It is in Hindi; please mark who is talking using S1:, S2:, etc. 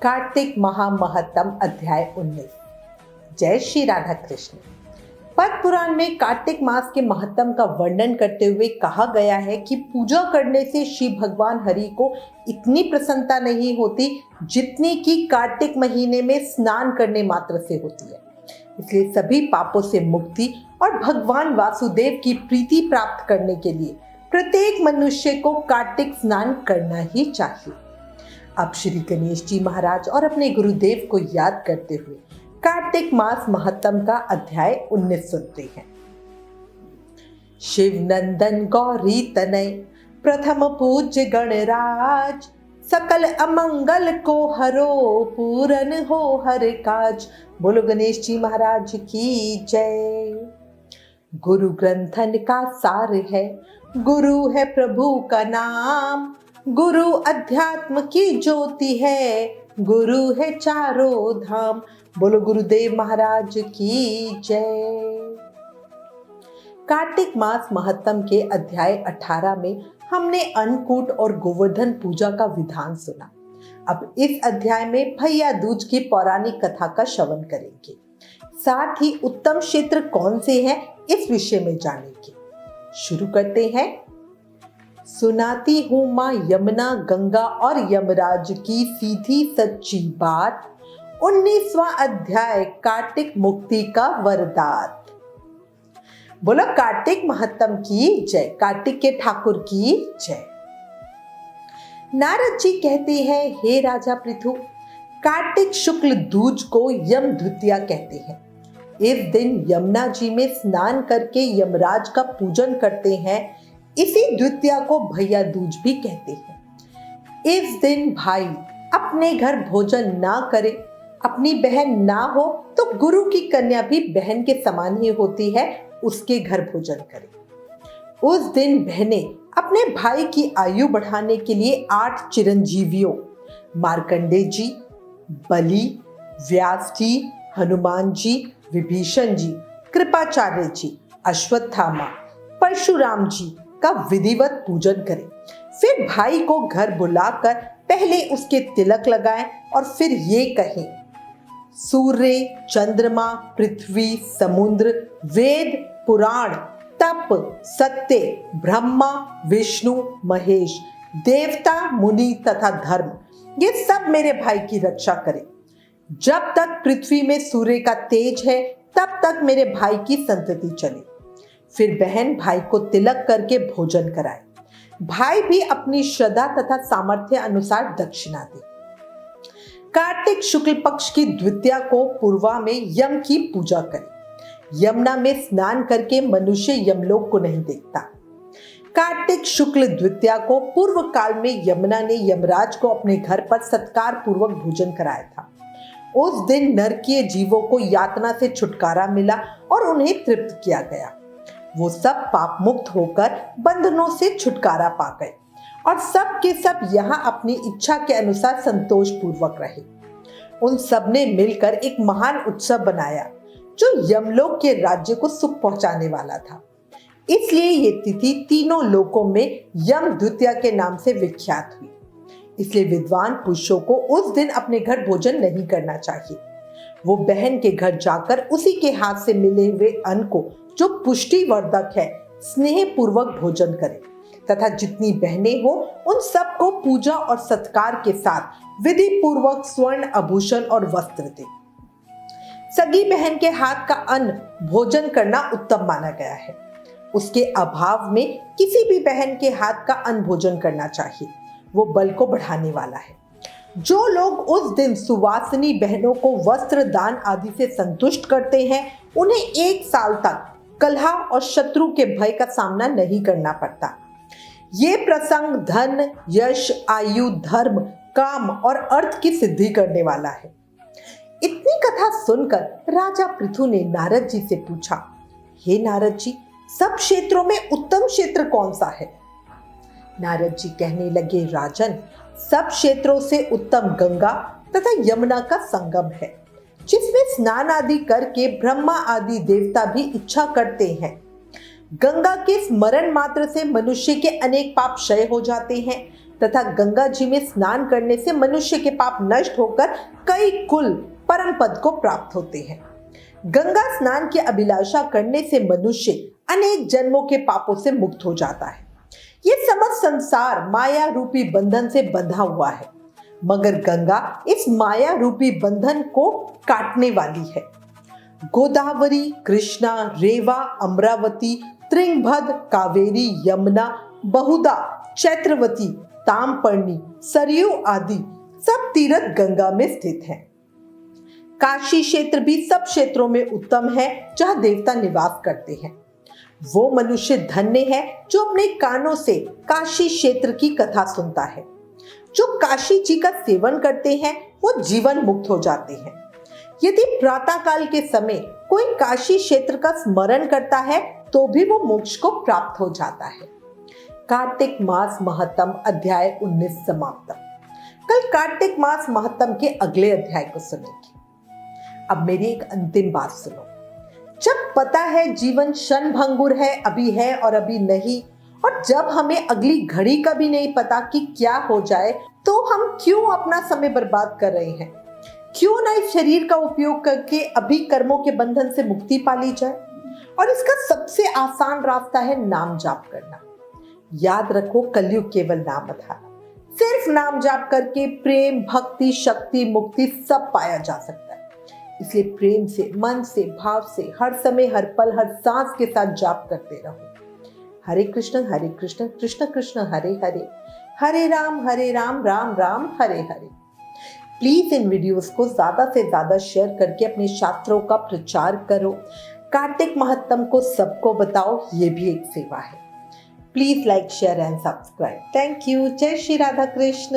S1: कार्तिक महामहत्तम अध्याय 19। जय श्री राधा कृष्ण। पद्म पुराण में कार्तिक मास के महत्तम का वर्णन करते हुए कहा गया है कि पूजा करने से शिव भगवान हरि को इतनी प्रसन्नता नहीं होती जितनी कि कार्तिक महीने में स्नान करने मात्र से होती है। इसलिए सभी पापों से मुक्ति और भगवान वासुदेव की प्रीति प्राप्त करने के लिए प्रत्येक मनुष्य को कार्तिक स्नान करना ही चाहिए। अब श्री गणेश जी महाराज और अपने गुरुदेव को याद करते हुए कार्तिक मास महत्तम का अध्याय 19 सुनते हैं। शिव नंदन गौरी तनय प्रथम पूज्य गणराज, सकल अमंगल को हरो पूरन हो हर काज। बोलो गणेश जी महाराज की जय। गुरु ग्रंथन का सार है, गुरु है प्रभु का नाम, गुरु अध्यात्म की ज्योति है, गुरु है चारों धाम। बोलो गुरुदेव महाराज की जय। कार्तिक मास महत्तम के अध्याय 18 में हमने अन्नकूट और गोवर्धन पूजा का विधान सुना। अब इस अध्याय में भैया दूज की पौराणिक कथा का श्रवण करेंगे। साथ ही उत्तम क्षेत्र कौन से हैं इस विषय में जानेंगे। शुरू करते हैं। सुनाती हूँ माँ यमुना गंगा और यमराज की सीधी सच्ची बात। 19वां अध्याय कार्तिक मुक्ति का वरदान। बोलो कार्तिक महत्तम की जय, कार्तिक के ठाकुर की जय। नारद जी कहते हैं, हे राजा पृथु, कार्तिक शुक्ल दूज को यम द्वितीया कहते हैं। इस दिन यमुना जी में स्नान करके यमराज का पूजन करते हैं। इसी द्वितीया को भैया दूज भी कहते हैं। इस दिन भाई अपने घर भोजन ना करे, अपनी बहन ना हो तो गुरु की कन्या भी बहन के समान ही होती है, उसके घर भोजन करे। उस दिन बहनें अपने भाई की आयु बढ़ाने के लिए 8 चिरंजीवियों मार्कंडे जी, बलि, व्यास जी, हनुमान जी, विभीषण जी, कृपाचार्य जी, अश्वत्थामा, परशुराम जी का विधिवत पूजन करें। फिर भाई को घर बुलाकर पहले उसके तिलक लगाएं और फिर ये कहें, सूर्य, चंद्रमा, पृथ्वी, समुद्र, वेद, पुराण, तप, सत्य, ब्रह्मा, विष्णु, महेश, देवता, मुनि तथा धर्म, ये सब मेरे भाई की रक्षा करें। जब तक पृथ्वी में सूर्य का तेज है तब तक मेरे भाई की संतति चले। फिर बहन भाई को तिलक करके भोजन कराए। भाई भी अपनी श्रद्धा तथा सामर्थ्य अनुसार दक्षिणा दे। कार्तिक शुक्ल पक्ष की द्वितीया को पूर्वा में यम की पूजा करें। यमुना में स्नान करके मनुष्य यमलोक को नहीं देखता। कार्तिक शुक्ल द्वितीया को पूर्व काल में यमुना ने यमराज को अपने घर पर सत्कार पूर्वक भोजन कराया था। उस दिन नरकीय जीवों को यातना से छुटकारा मिला और उन्हें तृप्त किया गया। वो सब पाप मुक्त होकर बंधनों से छुटकारा पा गए और सब के सब यहाँ अपनी इच्छा के अनुसार संतोष पूर्वक रहे। उन सब ने मिलकर एक महान उत्सव बनाया जो यमलोक के राज्य को सुख पहुंचाने वाला था। इसलिए ये तिथि तीनों लोकों में यम द्वितीया के नाम से विख्यात हुई। इसलिए विद्वान पुरुषों को उस दिन अपने घर भोजन नहीं करना चाहिए। वो बहन के घर जाकर उसी के हाथ से मिले हुए अन्न को, जो पुष्टिवर्धक है, स्नेह पूर्वक भोजन करें तथा जितनी बहनें हो उन सबको पूजा और सत्कार के साथ विधि पूर्वक स्वर्ण आभूषण और वस्त्र दें। सगी बहन के हाथ का अन्न भोजन करना उत्तम माना गया है। उसके अभाव में किसी भी बहन के हाथ का अन्न भोजन करना चाहिए, वो बल को बढ़ाने वाला है। जो लोग उस दिन सुवासिनी बहनों को वस्त्र दान आदि से संतुष्ट करते हैं, उन्हें 1 साल तक कलह और शत्रु के भय का सामना नहीं करना पड़ता। ये प्रसंग धन, यश, आयु, धर्म, काम और अर्थ की सिद्धि करने वाला है। इतनी कथा सुनकर राजा पृथु ने नारद जी से पूछा, हे नारद जी, सब क्षेत्रों में उत्तम क्षेत्र कौन सा है? नारद जी कहने लगे, राजन, सब क्षेत्रों से उत्तम गंगा तथा यमुना का संगम है, जिसमें स्नान आदि करके ब्रह्मा आदि देवता भी इच्छा करते हैं। गंगा के स्मरण मात्र से मनुष्य के अनेक पाप क्षय हो जाते हैं तथा गंगा जी में स्नान करने से मनुष्य के पाप नष्ट होकर कई कुल परम पद को प्राप्त होते हैं। गंगा स्नान की अभिलाषा करने से मनुष्य अनेक जन्मों के पापों से मुक्त हो जाता है। ये समस्त संसार माया रूपी बंधन से बंधा हुआ है, मगर गंगा इस माया रूपी बंधन को काटने वाली है। गोदावरी, कृष्णा, रेवा, अमरावती, त्रिंगभद, कावेरी, यमुना, बहुदा, चैत्रवती, तामपर्णी, सरयू आदि सब तीर्थ गंगा में स्थित हैं। काशी क्षेत्र भी सब क्षेत्रों में उत्तम है जहां देवता निवास करते हैं। वो मनुष्य धन्य है जो अपने कानों से काशी क्षेत्र की कथा सुनता है। जो काशी जी का सेवन करते हैं वो जीवन मुक्त हो जाते हैं। यदि प्रातः काल के समय कोई काशी क्षेत्र का स्मरण करता है तो भी वो मोक्ष को प्राप्त हो जाता है। कार्तिक मास महत्तम अध्याय 19 समाप्त। कल कार्तिक मास महत्तम के अगले अध्याय को सुनेंगे। अब मेरी एक अंतिम बात सुनो। जब पता है जीवन क्षण भंगुर है और अभी नहीं, और जब हमें अगली घड़ी का भी नहीं पता कि क्या हो जाए, तो हम क्यों अपना समय बर्बाद कर रहे हैं? क्यों ना इस शरीर का उपयोग करके अभी कर्मों के बंधन से मुक्ति पा ली जाए? और इसका सबसे आसान रास्ता है नाम जाप करना। याद रखो, कलयुग केवल नाम आधार। सिर्फ नाम जाप करके प्रेम, भक्ति, शक्ति, मुक्ति सब पाया जा सकता है। इसलिए प्रेम से, मन से, भाव से हर समय, हर पल, हर सांस के साथ जाप करते रहो। हरे कृष्ण कृष्ण कृष्ण हरे हरे, हरे Ram Ram Ram Hare Hare. Please in videos को ज्यादा से ज्यादा शेयर करके अपने शास्त्रों का प्रचार करो। कार्तिक महत्तम को सबको बताओ, ये भी एक सेवा है। Please like, share and subscribe. Thank you. जय श्री राधा कृष्ण।